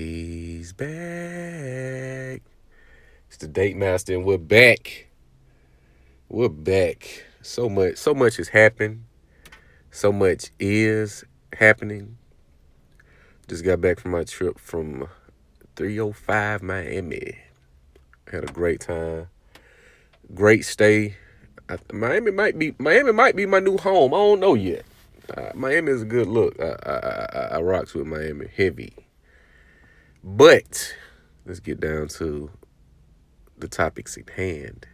He's back. It's the Date Master, and we're back. We're back. So much has happened. So much is happening. Just got back from my trip from 305 Miami. Had a great time. Great stay. Miami might be my new home. I don't know yet. Miami is a good look. I rocks with Miami heavy. But let's get down to the topics at hand.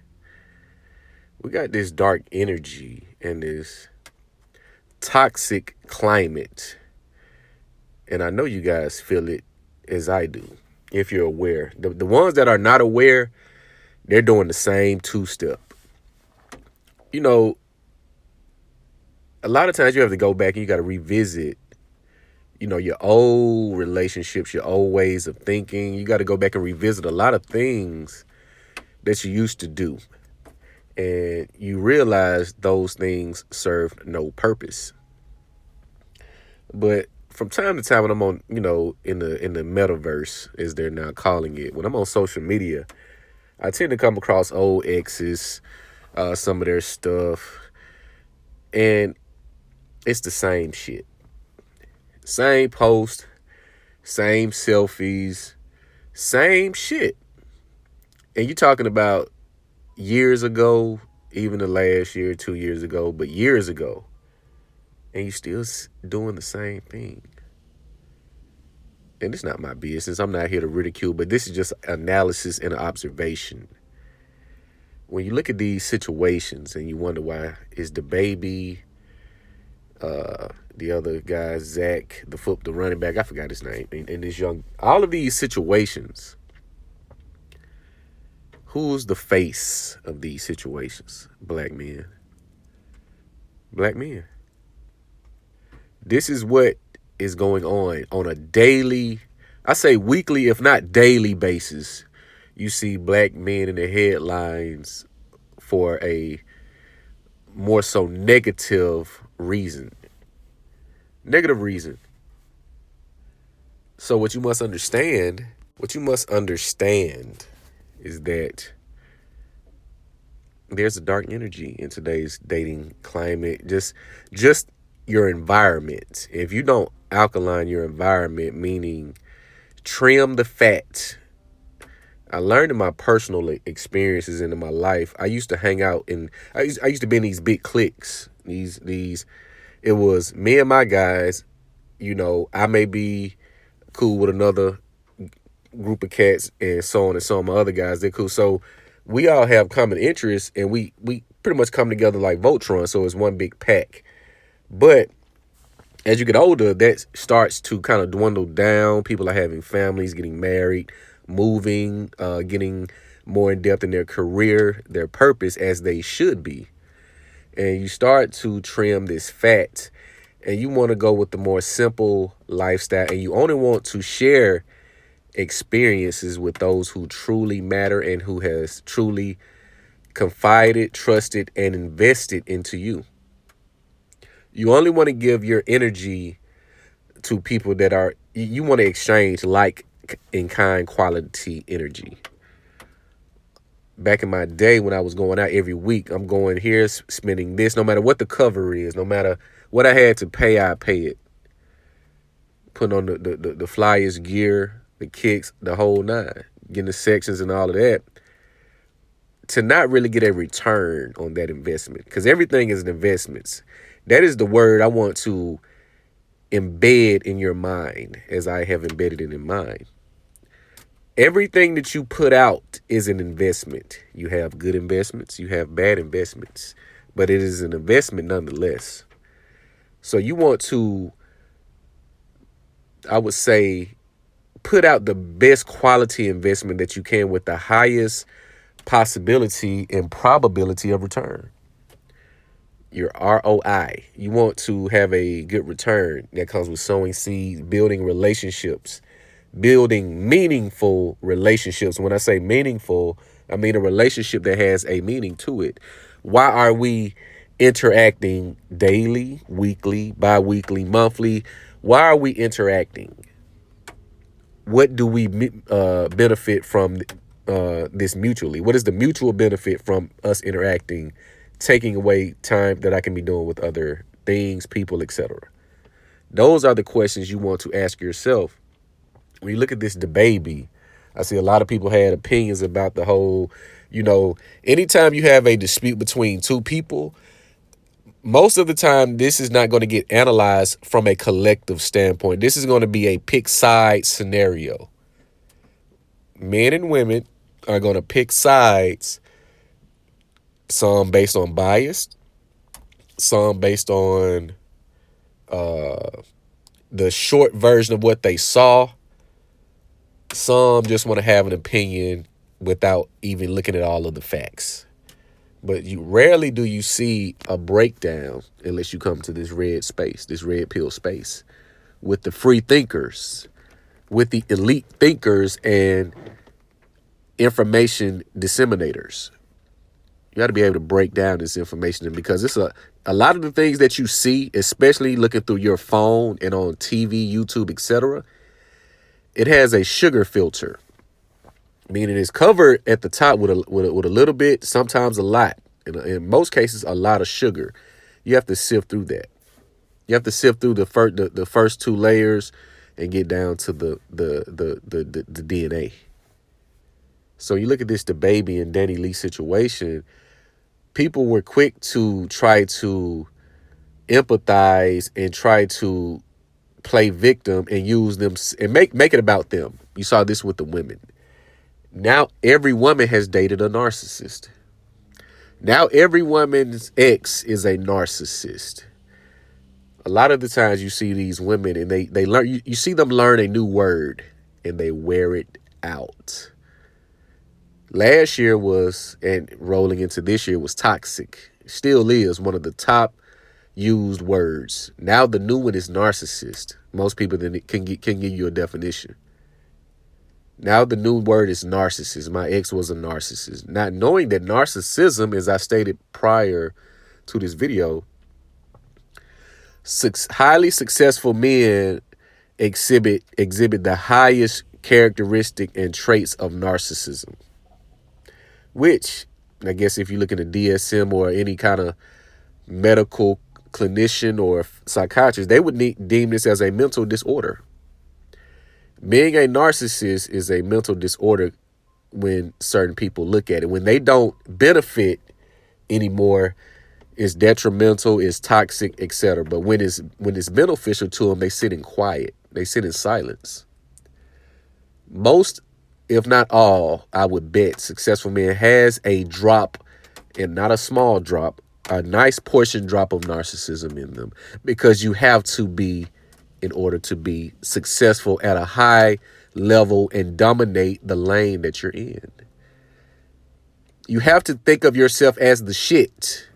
We got this dark energy and this toxic climate. And I know you guys feel it as I do, if you're aware. The ones that are not aware, they're doing the same two step. You know, a lot of times you have to go back and you got to revisit, your old relationships, your old ways of thinking. You got to go back and revisit a lot of things that you used to do. And you realize those things served no purpose. But from time to time when I'm on, in the metaverse, as they're now calling it, when I'm on social media, I tend to come across old exes, some of their stuff, and it's the same shit. Same post, same selfies, same shit. And you talking about years ago, even the last year, 2 years ago, but years ago, and you still doing the same thing. And it's not my business. I'm not here to ridicule, but this is just analysis and observation. When you look at these situations and you wonder why is the baby, the other guy, Zach, the running back, I forgot his name, and this young, all of these situations, who's the face of these situations? Black men. Black men. This is what is going on a daily, I say weekly, if not daily basis. You see black men in the headlines for a more so negative reason. Negative reason. So what you must understand is that there's a dark energy in today's dating climate. Just your environment. If you don't alkaline your environment, meaning trim the fat. I learned in my personal experiences and in my life. I used to hang out in. I used to be in these big cliques. These. It was me and my guys. I may be cool with another group of cats, and so on and so on. My other guys, they're cool. So we all have common interests, and we pretty much come together like Voltron. So it's one big pack. But as you get older, that starts to kind of dwindle down. People are having families, getting married, moving, getting more in depth in their career, their purpose, as they should be. And you start to trim this fat, and you want to go with the more simple lifestyle, and you only want to share experiences with those who truly matter and who has truly confided, trusted, and invested into you. You only want to give your energy to people that are, you want to exchange like in kind quality energy. Back in my day when I was going out every week, I'm going here, spending this, no matter what the cover is, no matter what I had to pay, I pay it. Putting on the flyers, gear, the kicks, the whole nine, getting the sections and all of that, to not really get a return on that investment, because everything is an investment. That is the word I want to embed in your mind, as I have embedded it in mine. Everything that you put out is an investment. You have good investments, you have bad investments, but it is an investment nonetheless. So you want to, I would say, put out the best quality investment that you can with the highest possibility and probability of return. Your ROI. You want to have a good return that comes with sowing seeds, building relationships, building meaningful relationships. When I say meaningful, I mean a relationship that has a meaning to it. Why are we interacting daily, weekly, bi-weekly, monthly? Why are we interacting? what do we benefit from this mutually? What is the mutual benefit from us interacting, taking away time that I can be doing with other things, people, etc.? Those are the questions you want to ask yourself. When you look at this debate, I see a lot of people had opinions about the whole, anytime you have a dispute between two people, most of the time, this is not going to get analyzed from a collective standpoint. This is going to be a pick side scenario. Men and women are going to pick sides, some based on bias, some based on the short version of what they saw. Some just want to have an opinion without even looking at all of the facts. But you rarely do you see a breakdown unless you come to this red space, this red pill space, with the free thinkers, with the elite thinkers and information disseminators. You got to be able to break down this information, because it's a lot of the things that you see, especially looking through your phone and on TV, YouTube, etc. It has a sugar filter, meaning it's covered at the top with a little bit, sometimes a lot. In most cases, a lot of sugar. You have to sift through that. You have to sift through the first two layers and get down to the DNA. So you look at this DaBaby and Danny Lee situation. People were quick to try to empathize and try to play victim and use them and make it about them. You saw this with the women. Now every woman has dated a narcissist. Now every woman's ex is a narcissist. A lot of the times you see these women and they learn, you see them learn a new word and they wear it out. Last year was, and rolling into this year, was toxic. Still is one of the top used words. Now the new one is narcissist. Most people can give you a definition. Now the new word is narcissist. My ex was a narcissist. Not knowing that narcissism, as I stated prior to this video, highly successful men exhibit the highest characteristic and traits of narcissism. Which, I guess if you look at a DSM or any kind of medical clinician or psychiatrist, they would deem this as a mental disorder. Being a narcissist is a mental disorder when certain people look at it. When they don't benefit anymore, it's detrimental, it's toxic, etc. But when it's beneficial to them, they sit in quiet. They sit in silence. Most, if not all, I would bet successful men has a drop, and not a small drop, a nice portion drop of narcissism in them, because you have to be, in order to be successful at a high level and dominate the lane that you're in. You have to think of yourself as the shit,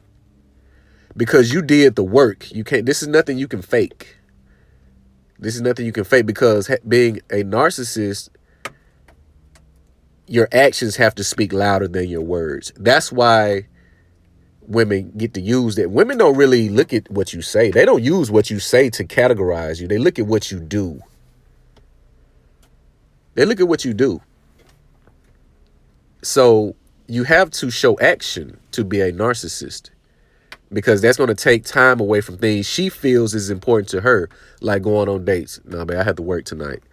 because you did the work. You can't, this is nothing you can fake. This is nothing you can fake, because being a narcissist, your actions have to speak louder than your words. That's why women get to use that. Women don't really look at what you say. They don't use what you say to categorize you. They look at what you do. They look at what you do. So you have to show action to be a narcissist, because that's going to take time away from things she feels is important to her, like going on dates. No, man, I have to work tonight.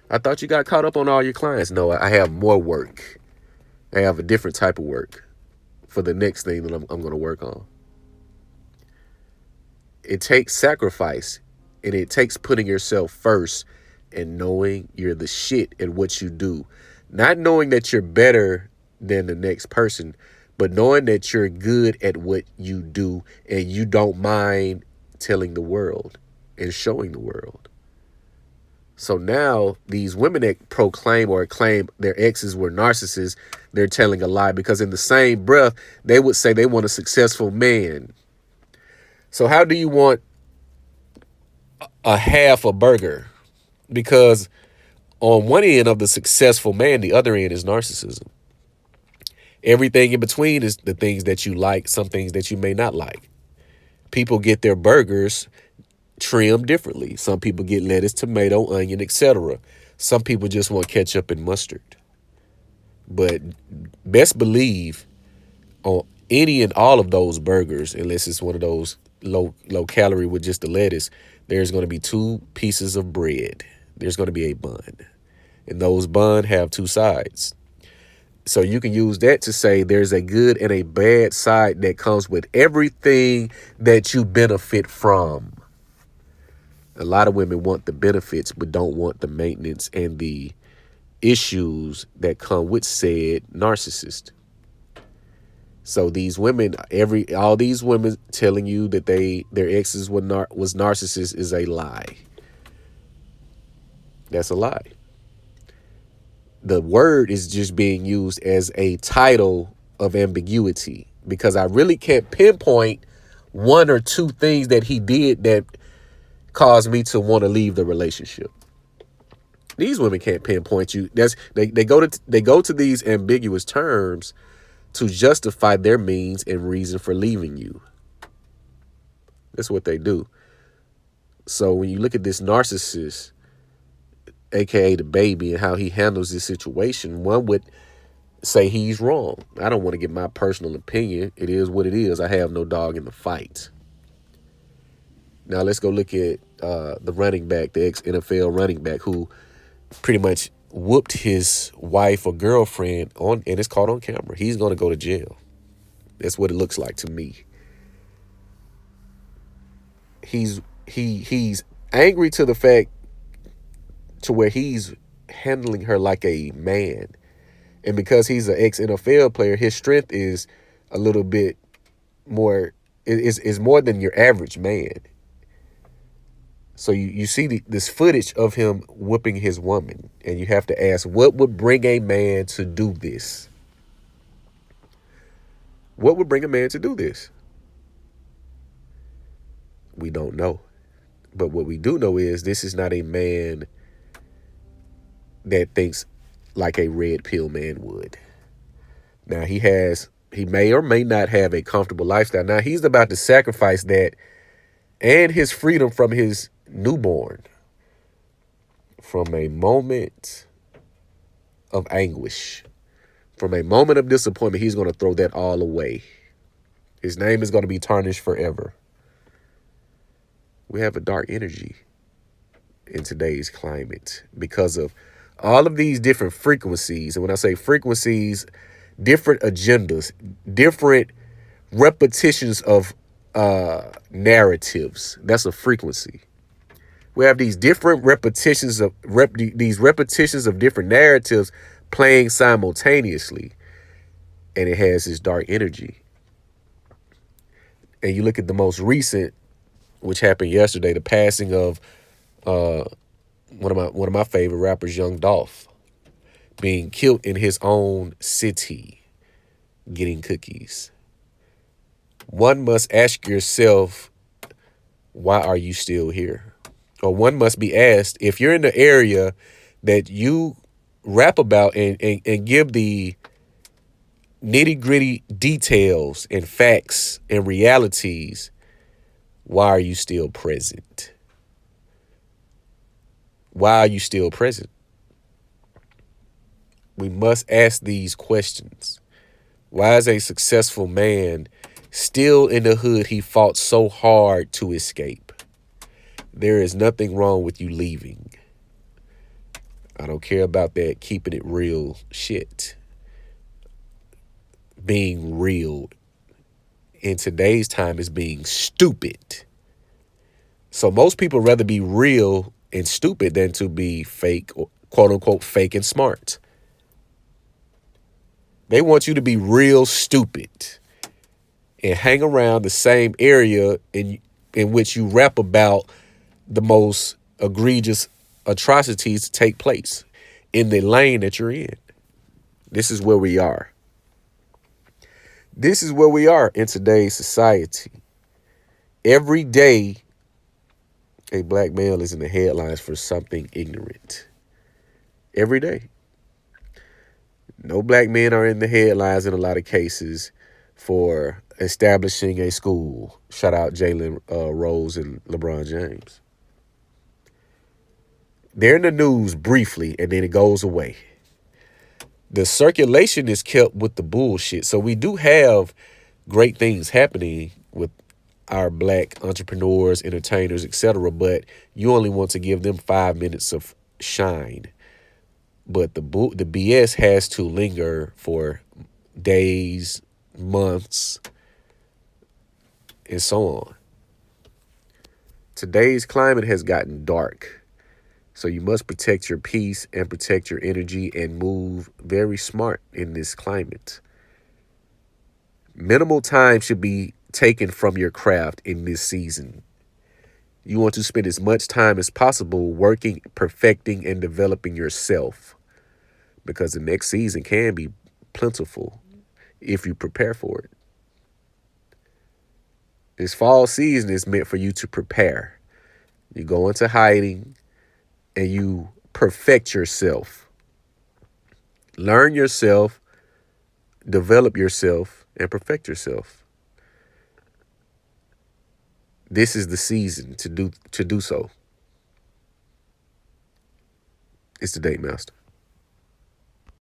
I thought you got caught up on all your clients. No, I have more work. I have a different type of work for the next thing that I'm going to work on. It takes sacrifice, and it takes putting yourself first and knowing you're the shit at what you do. Not knowing that you're better than the next person, but knowing that you're good at what you do and you don't mind telling the world and showing the world. So now these women that proclaim or claim their exes were narcissists, they're telling a lie, because in the same breath, they would say they want a successful man. So how do you want a half a burger? Because on one end of the successful man, the other end is narcissism. Everything in between is the things that you like, some things that you may not like. People get their burgers trimmed differently. Some people get lettuce, tomato, onion, etc. Some people just want ketchup and mustard. But best believe on any and all of those burgers, unless it's one of those low calorie with just the lettuce, there's going to be two pieces of bread. There's going to be a bun. And those bun have two sides. So you can use that to say there's a good and a bad side that comes with everything that you benefit from. A lot of women want the benefits but don't want the maintenance and the issues that come with said narcissist. So these women, all these women telling you that their exes was narcissists is a lie. That's a lie. The word is just being used as a title of ambiguity because I really can't pinpoint one or two things that he did that caused me to want to leave the relationship. These women can't pinpoint you. They go to these ambiguous terms to justify their means and reason for leaving you. That's what they do. So when you look at this narcissist, aka the baby, and how he handles this situation, one would say he's wrong. I don't want to give my personal opinion. It is what it is. I have no dog in the fight. Now let's go look at the running back, the ex-NFL running back, who pretty much whooped his wife or girlfriend and it's caught on camera. He's going to go to jail. That's what it looks like to me. He's angry to the fact to where he's handling her like a man. And because he's an ex-NFL player, his strength is a little bit more, is more than your average man. So you see this footage of him whooping his woman, and you have to ask, what would bring a man to do this? What would bring a man to do this? We don't know. But what we do know is this is not a man that thinks like a red pill man would. Now he may or may not have a comfortable lifestyle. Now he's about to sacrifice that and his freedom from his newborn from a moment of anguish, from a moment of disappointment. He's going to throw that all away. His name is going to be tarnished forever. We have a dark energy in today's climate because of all of these different frequencies. And when I say frequencies, different agendas, different repetitions of narratives. That's a frequency. We have these different repetitions of different narratives playing simultaneously, and it has this dark energy. And you look at the most recent, which happened yesterday, the passing of one of my favorite rappers, Young Dolph, being killed in his own city, getting cookies. One must ask yourself, why are you still here? Or one must be asked, if you're in the area that you rap about and give the nitty-gritty details and facts and realities, why are you still present? Why are you still present? We must ask these questions. Why is a successful man still in the hood he fought so hard to escape? There is nothing wrong with you leaving. I don't care about that keeping it real shit. Being real in today's time is being stupid. So most people rather be real and stupid than to be fake, or quote unquote fake and smart. They want you to be real stupid and hang around the same area in which you rap about the most egregious atrocities to take place in the lane that you're in. This is where we are. This is where we are in today's society. Every day, a black male is in the headlines for something ignorant. Every day. No black men are in the headlines in a lot of cases for establishing a school. Shout out Jalen Rose and LeBron James. They're in the news briefly and then it goes away. The circulation is kept with the bullshit. So we do have great things happening with our black entrepreneurs, entertainers, etc. But you only want to give them 5 minutes of shine. But the BS has to linger for days, months, and so on. Today's climate has gotten dark. So you must protect your peace and protect your energy and move very smart in this climate. Minimal time should be taken from your craft in this season. You want to spend as much time as possible working, perfecting, and developing yourself because the next season can be plentiful if you prepare for it. This fall season is meant for you to prepare. You go into hiding and you perfect yourself. Learn yourself, develop yourself, and perfect yourself. This is the season to do so. It's the Date Master.